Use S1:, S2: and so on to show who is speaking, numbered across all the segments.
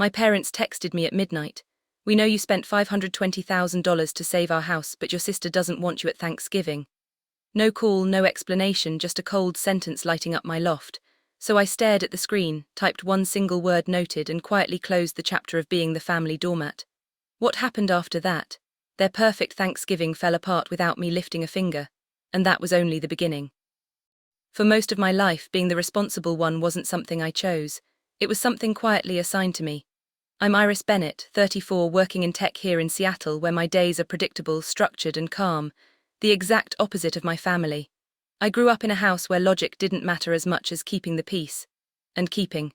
S1: My parents texted me at midnight. We know you spent $520,000 to save our house, but your sister doesn't want you at Thanksgiving. No call, no explanation, just a cold sentence lighting up my loft. So I stared at the screen, typed one single word noted, and quietly closed the chapter of being the family doormat. What happened after that? Their perfect Thanksgiving fell apart without me lifting a finger. And that was only the beginning. For most of my life, being the responsible one wasn't something I chose. It was something quietly assigned to me. I'm Iris Bennett, 34, working in tech here in Seattle, where my days are predictable, structured, and calm. The exact opposite of my family. I grew up in a house where logic didn't matter as much as keeping the peace. And keeping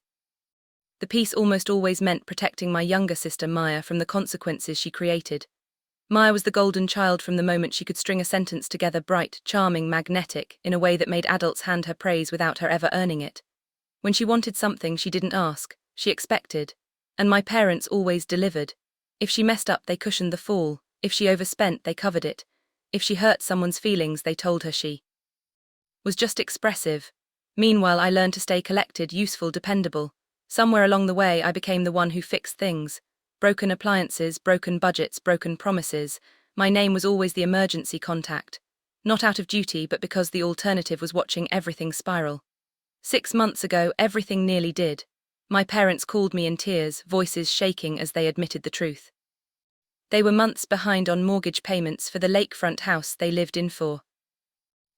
S1: the peace almost always meant protecting my younger sister Maya from the consequences she created. Maya was the golden child from the moment she could string a sentence together, bright, charming, magnetic, in a way that made adults hand her praise without her ever earning it. When she wanted something, she didn't ask, she expected. And my parents always delivered. If she messed up, they cushioned the fall. If she overspent, they covered it. If she hurt someone's feelings, they told her she was just expressive. Meanwhile, I learned to stay collected, useful, dependable. Somewhere along the way, I became the one who fixed things. Broken appliances, broken budgets, broken promises. My name was always the emergency contact. Not out of duty, but because the alternative was watching everything spiral. 6 months ago, everything nearly did. My parents called me in tears, voices shaking as they admitted the truth. They were months behind on mortgage payments for the lakefront house they lived in for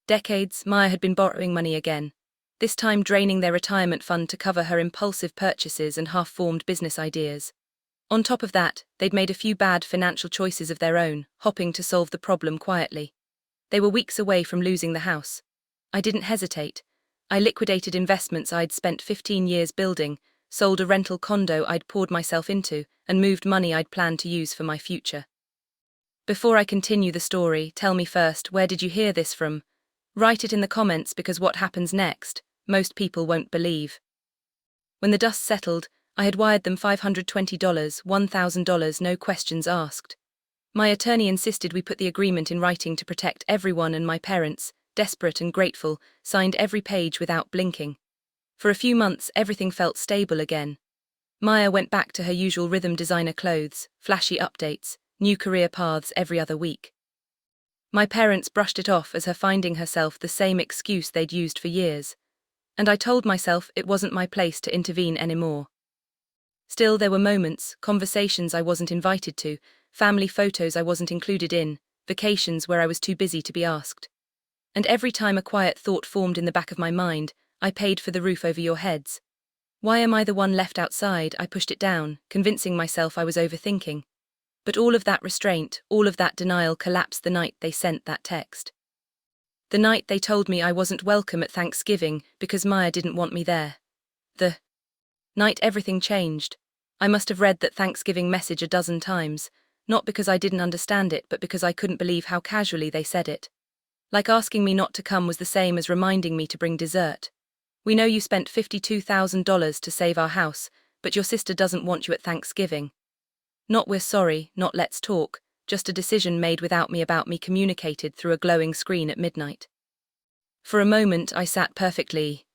S1: decades. Maya had been borrowing money again, this time draining their retirement fund to cover her impulsive purchases and half-formed business ideas. On top of that, they'd made a few bad financial choices of their own, hopping to solve the problem quietly. They were weeks away from losing the house. I didn't hesitate. I liquidated investments I'd spent 15 years building, sold a rental condo I'd poured myself into, and moved money I'd planned to use for my future. Before I continue the story, tell me first, where did you hear this from? Write it in the comments, because what happens next, most people won't believe. When the dust settled, I had wired them $520, $1,000, no questions asked. My attorney insisted we put the agreement in writing to protect everyone, and my parents, desperate and grateful, signed every page without blinking. For a few months, everything felt stable again. Maya went back to her usual rhythm: designer clothes, flashy updates, new career paths every other week. My parents brushed it off as her finding herself the same excuse they'd used for years. And I told myself it wasn't my place to intervene anymore. Still, there were moments, conversations I wasn't invited to, family photos I wasn't included in, vacations where I was too busy to be asked. And every time a quiet thought formed in the back of my mind: I paid for the roof over your heads. Why am I the one left outside? I pushed it down, convincing myself I was overthinking. But all of that restraint, all of that denial collapsed the night they sent that text. The night they told me I wasn't welcome at Thanksgiving because Maya didn't want me there. The night everything changed. I must have read that Thanksgiving message a dozen times, not because I didn't understand it, but because I couldn't believe how casually they said it. Like asking me not to come was the same as reminding me to bring dessert. We know you spent $52,000 to save our house, but your sister doesn't want you at Thanksgiving. Not we're sorry, not let's talk, just a decision made without me, about me, communicated through a glowing screen at midnight. For a moment I sat perfectly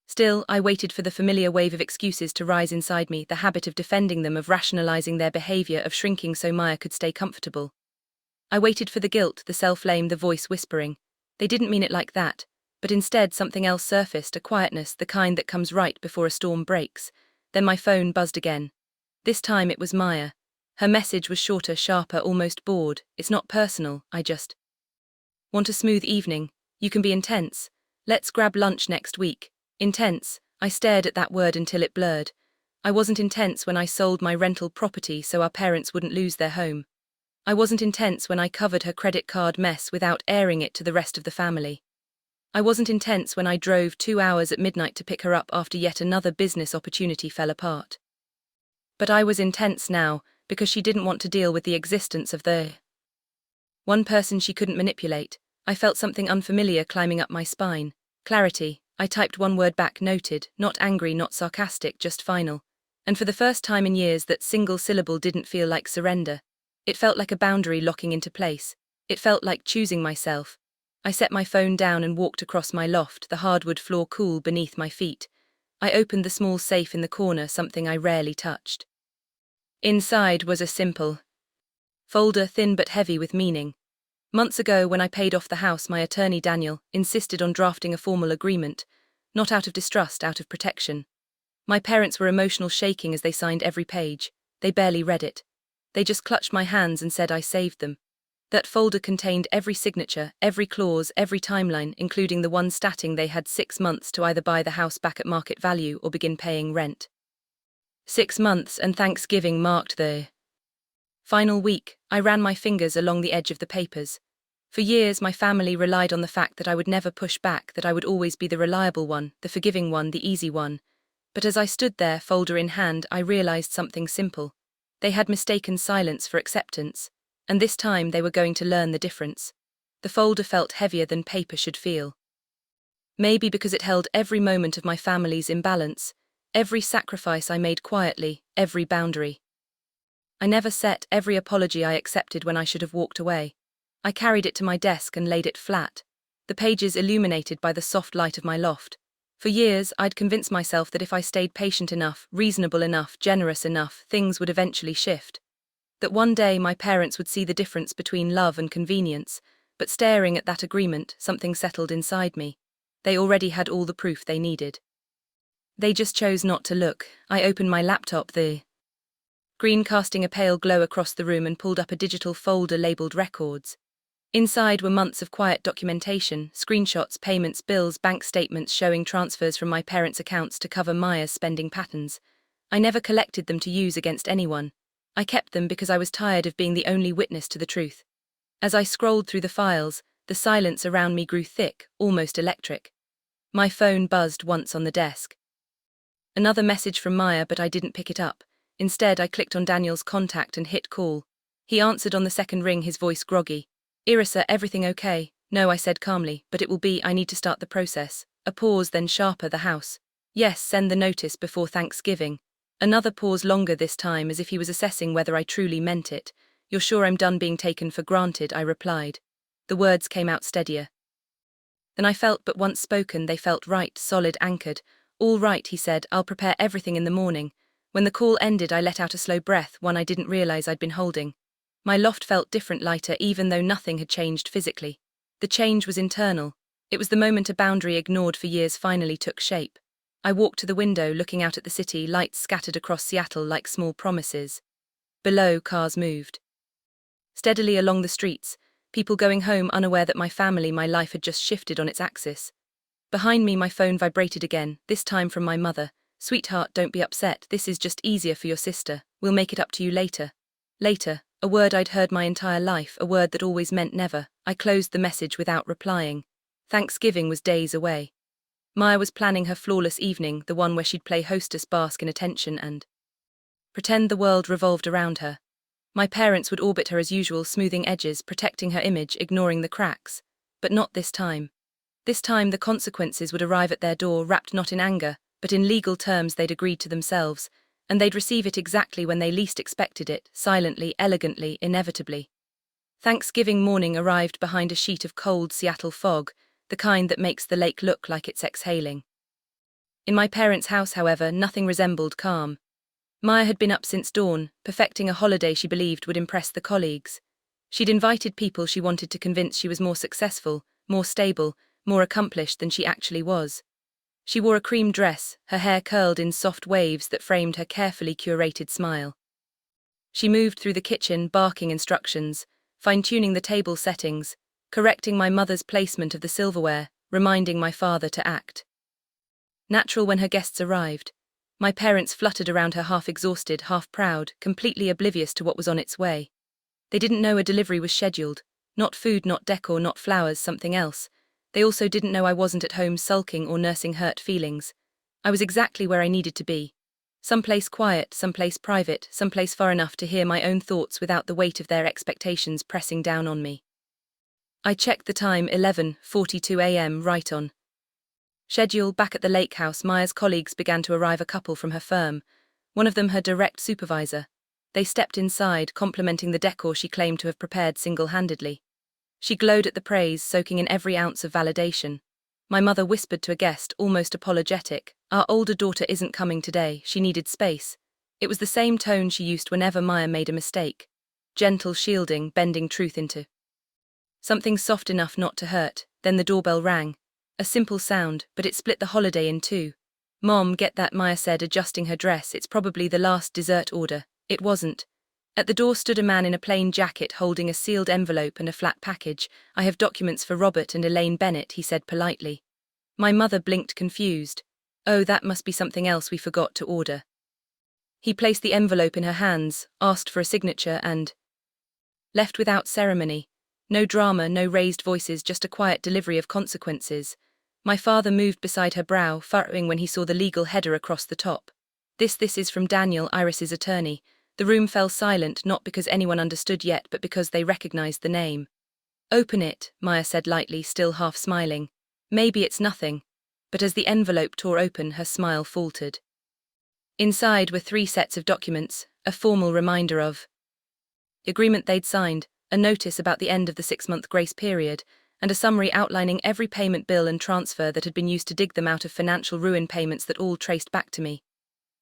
S1: still. I waited for the familiar wave of excuses to rise inside me, the habit of defending them, of rationalizing their behavior, of shrinking so Maya could stay comfortable. I waited for the guilt, the self-blame, the voice whispering, they didn't mean it like that, but instead something else surfaced, a quietness, the kind that comes right before a storm breaks. Then my phone buzzed again. This time it was Maya. Her message was shorter, sharper, almost bored. It's not personal, I just want a smooth evening. You can be intense. Let's grab lunch next week. Intense. I stared at that word until it blurred. I wasn't intense when I sold my rental property so our parents wouldn't lose their home. I wasn't intense when I covered her credit card mess without airing it to the rest of the family. I wasn't intense when I drove 2 hours at midnight to pick her up after yet another business opportunity fell apart. But I was intense now, because she didn't want to deal with the existence of the one person she couldn't manipulate. I felt something unfamiliar climbing up my spine. Clarity. I typed one word back, noted, not angry, not sarcastic, just final. And for the first time in years, that single syllable didn't feel like surrender. It felt like a boundary locking into place. It felt like choosing myself. I set my phone down and walked across my loft, the hardwood floor cool beneath my feet. I opened the small safe in the corner, something I rarely touched. Inside was a simple folder, thin but heavy with meaning. Months ago, when I paid off the house, my attorney Daniel insisted on drafting a formal agreement, not out of distrust, out of protection. My parents were emotional, shaking as they signed every page. They barely read it. They just clutched my hands and said I saved them. That folder contained every signature, every clause, every timeline, including the one stating they had 6 months to either buy the house back at market value or begin paying rent. 6 months, and Thanksgiving marked the final week. I ran my fingers along the edge of the papers. For years, my family relied on the fact that I would never push back, that I would always be the reliable one, the forgiving one, the easy one. But as I stood there, folder in hand, I realized something simple. They had mistaken silence for acceptance, and this time they were going to learn the difference. The folder felt heavier than paper should feel. Maybe because it held every moment of my family's imbalance, every sacrifice I made quietly, every boundary I never set, every apology I accepted when I should have walked away. I carried it to my desk and laid it flat, the pages illuminated by the soft light of my loft. For years, I'd convinced myself that if I stayed patient enough, reasonable enough, generous enough, things would eventually shift. That one day my parents would see the difference between love and convenience, but staring at that agreement, something settled inside me. They already had all the proof they needed. They just chose not to look. I opened my laptop, the screen casting a pale glow across the room, and pulled up a digital folder labeled Records. Inside were months of quiet documentation, screenshots, payments, bills, bank statements showing transfers from my parents' accounts to cover Maya's spending patterns. I never collected them to use against anyone. I kept them because I was tired of being the only witness to the truth. As I scrolled through the files, the silence around me grew thick, almost electric. My phone buzzed once on the desk. Another message from Maya, but I didn't pick it up. Instead, I clicked on Daniel's contact and hit call. He answered on the second ring, his voice groggy. "Irisa, everything okay?" "No," I said calmly, "but it will be. I need to start the process." A pause, then sharper, "The house." "Yes, send the notice before Thanksgiving." Another pause, longer this time, as if he was assessing whether I truly meant it. "You're sure I'm done being taken for granted?" I replied. The words came out steadier than I felt, but once spoken, they felt right, solid, anchored. "All right," he said, "I'll prepare everything in the morning." When the call ended, I let out a slow breath, one I didn't realize I'd been holding. My loft felt different, lighter, even though nothing had changed physically. The change was internal. It was the moment a boundary ignored for years finally took shape. I walked to the window, looking out at the city, lights scattered across Seattle like small promises. Below, cars moved steadily along the streets, people going home, unaware that my family, my life had just shifted on its axis. Behind me, my phone vibrated again, this time from my mother. "Sweetheart, don't be upset. This is just easier for your sister. We'll make it up to you later." Later, a word I'd heard my entire life, a word that always meant never. I closed the message without replying. Thanksgiving was days away. Maya was planning her flawless evening, the one where she'd play hostess, bask in attention, and pretend the world revolved around her. My parents would orbit her as usual, smoothing edges, protecting her image, ignoring the cracks. But not this time. This time the consequences would arrive at their door, wrapped not in anger, but in legal terms they'd agreed to themselves, and they'd receive it exactly when they least expected it, silently, elegantly, inevitably. Thanksgiving morning arrived behind a sheet of cold Seattle fog, the kind that makes the lake look like it's exhaling. In my parents' house, however, nothing resembled calm. Maya had been up since dawn, perfecting a holiday she believed would impress the colleagues. She'd invited people she wanted to convince she was more successful, more stable, more accomplished than she actually was. She wore a cream dress, her hair curled in soft waves that framed her carefully curated smile. She moved through the kitchen, barking instructions, fine-tuning the table settings, correcting my mother's placement of the silverware, reminding my father to act natural when her guests arrived. My parents fluttered around her, half exhausted, half proud, completely oblivious to what was on its way. They didn't know a delivery was scheduled. Not food, not decor, not flowers, something else. They also didn't know I wasn't at home sulking or nursing hurt feelings. I was exactly where I needed to be. Someplace quiet, someplace private, someplace far enough to hear my own thoughts without the weight of their expectations pressing down on me. I checked the time, 11:42 a.m, right on schedule. Back at the lake house, Maya's colleagues began to arrive, a couple from her firm, one of them her direct supervisor. They stepped inside, complimenting the decor she claimed to have prepared single-handedly. She glowed at the praise, soaking in every ounce of validation. My mother whispered to a guest, almost apologetic, "Our older daughter isn't coming today, she needed space." It was the same tone she used whenever Maya made a mistake. Gentle shielding, bending truth into something soft enough not to hurt. Then the doorbell rang. A simple sound, but it split the holiday in two. "Mom, get that," Maya said, adjusting her dress. "It's probably the last dessert order." It wasn't. At the door stood a man in a plain jacket holding a sealed envelope and a flat package. "I have documents for Robert and Elaine Bennett," he said politely. My mother blinked confused. "Oh, that must be something else we forgot to order." He placed the envelope in her hands, asked for a signature, and left without ceremony. No drama, no raised voices, just a quiet delivery of consequences. My father moved beside her brow, furrowing when he saw the legal header across the top. This is from Daniel, Iris's attorney." The room fell silent, not because anyone understood yet, but because they recognized the name. "Open it," Maya said lightly, still half smiling. "Maybe it's nothing." But as the envelope tore open, her smile faltered. Inside were 3 sets of documents, a formal reminder of the agreement they'd signed, a notice about the end of the 6-month grace period, and a summary outlining every payment, bill and transfer that had been used to dig them out of financial ruin, payments that all traced back to me.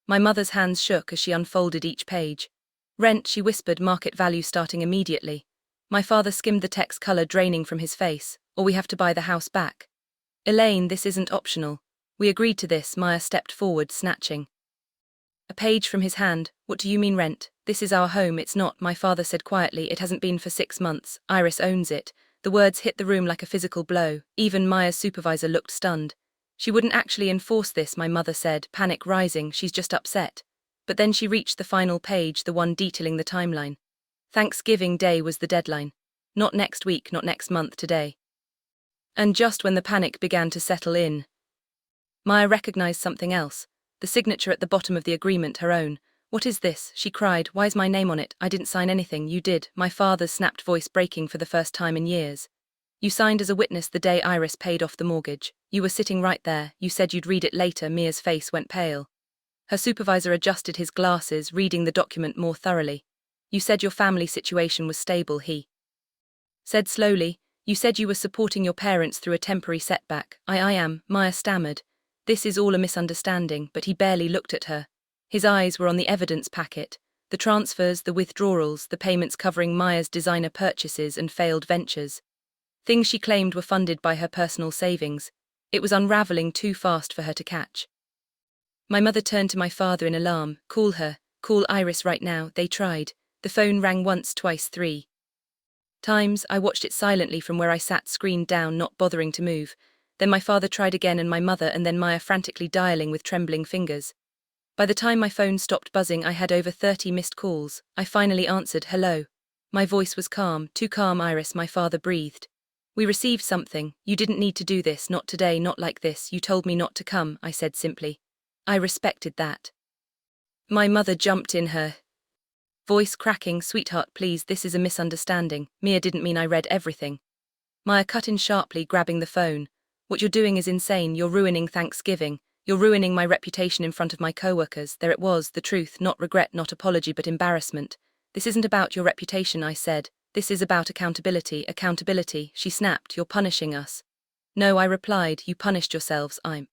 S1: My mother's hands shook as she unfolded each page. "Rent," she whispered, "market value starting immediately." My father skimmed the text, color draining from his face. "Or we have to buy the house back." "Elaine, this isn't optional. We agreed to this." Maya stepped forward, snatching a page from his hand. "What do you mean rent? This is our home." "It's not," my father said quietly. "It hasn't been for 6 months. Iris owns it." The words hit the room like a physical blow. Even Maya's supervisor looked stunned. "She wouldn't actually enforce this," my mother said, panic rising. "She's just upset." But then she reached the final page, the one detailing the timeline. Thanksgiving Day was the deadline. Not next week, not next month, today. And just when the panic began to settle in, Maya recognized something else. The signature at the bottom of the agreement, her own. "What is this?" she cried. "Why's my name on it? I didn't sign anything." "You did," my father's snapped voice breaking for the first time in years. "You signed as a witness the day Iris paid off the mortgage. You were sitting right there. You said you'd read it later." Mia's face went pale. Her supervisor adjusted his glasses, reading the document more thoroughly. "You said your family situation was stable," he said slowly. "You said you were supporting your parents through a temporary setback." I am," Maya stammered. "This is all a misunderstanding." But he barely looked at her. His eyes were on the evidence packet, the transfers, the withdrawals, the payments covering Maya's designer purchases and failed ventures. Things she claimed were funded by her personal savings. It was unraveling too fast for her to catch. My mother turned to my father in alarm. "Call her. Call Iris right now." They tried. The phone rang once, twice, 3 times. I watched it silently from where I sat, screen down, not bothering to move. Then my father tried again, and my mother, and then Maya, frantically dialing with trembling fingers. By the time my phone stopped buzzing, I had over 30 missed calls. I finally answered. "Hello." My voice was calm, too calm. "Iris," my father breathed. "We received something. You didn't need to do this, not today, not like this. You told me not to come," I said simply. "I respected that." My mother jumped in, her voice cracking. "Sweetheart, please, this is a misunderstanding. Mia didn't mean." I read everything. Maya cut in sharply, grabbing the phone. "What you're doing is insane. You're ruining Thanksgiving. You're ruining my reputation in front of my coworkers." There it was, the truth, not regret, not apology, but embarrassment. "This isn't about your reputation," I said. "This is about accountability." "Accountability," she snapped. "You're punishing us." "No," I replied, "you punished yourselves. I'm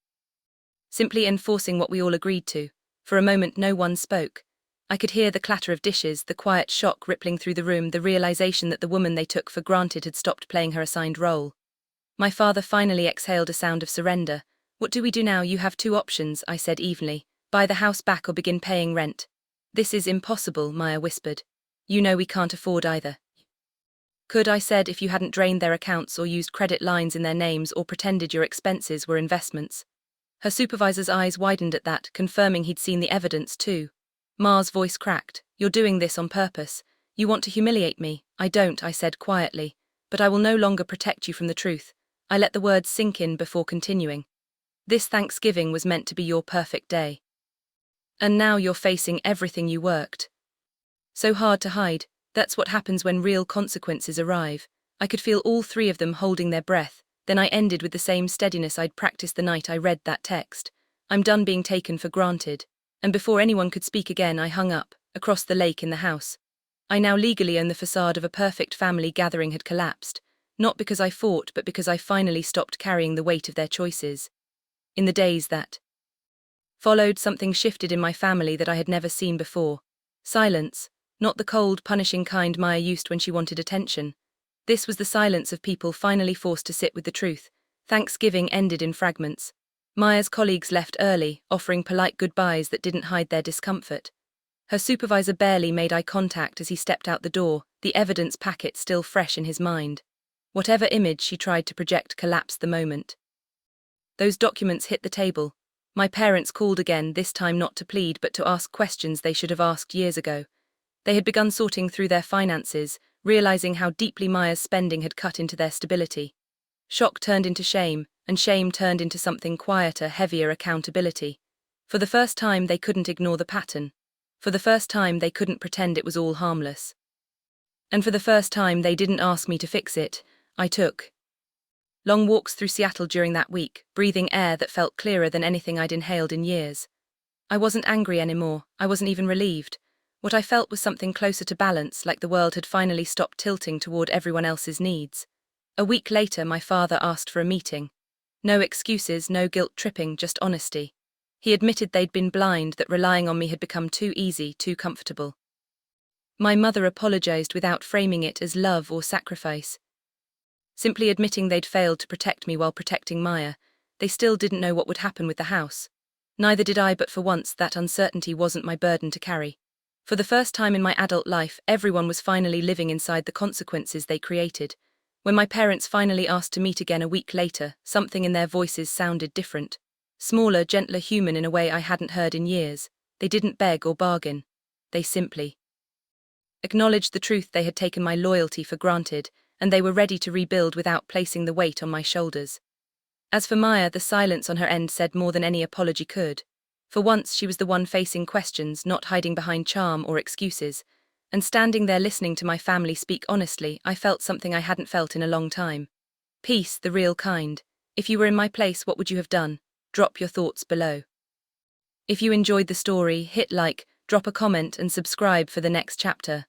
S1: simply enforcing what we all agreed to." For a moment no one spoke. I could hear the clatter of dishes, the quiet shock rippling through the room, the realization that the woman they took for granted had stopped playing her assigned role. My father finally exhaled a sound of surrender. "What do we do now?" "You have 2 options," I said evenly. "Buy the house back or begin paying rent." "This is impossible," Maya whispered. "You know we can't afford either." "Could," I said, "if you hadn't drained their accounts or used credit lines in their names or pretended your expenses were investments." Her supervisor's eyes widened at that, confirming he'd seen the evidence too. Ma's voice cracked. "You're doing this on purpose. You want to humiliate me." "I don't," I said quietly. "But I will no longer protect you from the truth." I let the words sink in before continuing. "This Thanksgiving was meant to be your perfect day. And now you're facing everything you worked so hard to hide." That's what happens when real consequences arrive. I could feel all 3 of them holding their breath. Then I ended with the same steadiness I'd practiced the night I read that text. "I'm done being taken for granted." And before anyone could speak again, I hung up, across the lake in the house. I now legally own the facade of a perfect family gathering had collapsed, not because I fought, but because I finally stopped carrying the weight of their choices. In the days that Followed, something shifted in my family that I had never seen before. Silence, not the cold, punishing kind Maya used when she wanted attention. This was the silence of people finally forced to sit with the truth. Thanksgiving ended in fragments. Maya's colleagues left early, offering polite goodbyes that didn't hide their discomfort. Her supervisor barely made eye contact as he stepped out the door, the evidence packet still fresh in his mind. Whatever image she tried to project collapsed the moment. Those documents hit the table. My parents called again, this time not to plead but to ask questions they should have asked years ago. They had begun sorting through their finances, realizing how deeply Maya's spending had cut into their stability. Shock turned into shame, and shame turned into something quieter, heavier: accountability. For the first time, they couldn't ignore the pattern. For the first time, they couldn't pretend it was all harmless. And for the first time, they didn't ask me to fix it. I took long walks through Seattle during that week, breathing air that felt clearer than anything I'd inhaled in years. I wasn't angry anymore, I wasn't even relieved. What I felt was something closer to balance, like the world had finally stopped tilting toward everyone else's needs. A week later, my father asked for a meeting. No excuses, no guilt-tripping, just honesty. He admitted they'd been blind, that relying on me had become too easy, too comfortable. My mother apologized without framing it as love or sacrifice. Simply admitting they'd failed to protect me while protecting Maya. They still didn't know what would happen with the house. Neither did I, but for once that uncertainty wasn't my burden to carry. For the first time in my adult life, everyone was finally living inside the consequences they created. When my parents finally asked to meet again a week later, something in their voices sounded different. Smaller, gentler, human in a way I hadn't heard in years. They didn't beg or bargain. They simply acknowledged the truth: they had taken my loyalty for granted, and they were ready to rebuild without placing the weight on my shoulders. As for Maya, the silence on her end said more than any apology could. For once, she was the one facing questions, not hiding behind charm or excuses. And standing there listening to my family speak honestly, I felt something I hadn't felt in a long time. Peace, the real kind. If you were in my place, what would you have done? Drop your thoughts below. If you enjoyed the story, hit like, drop a comment and subscribe for the next chapter.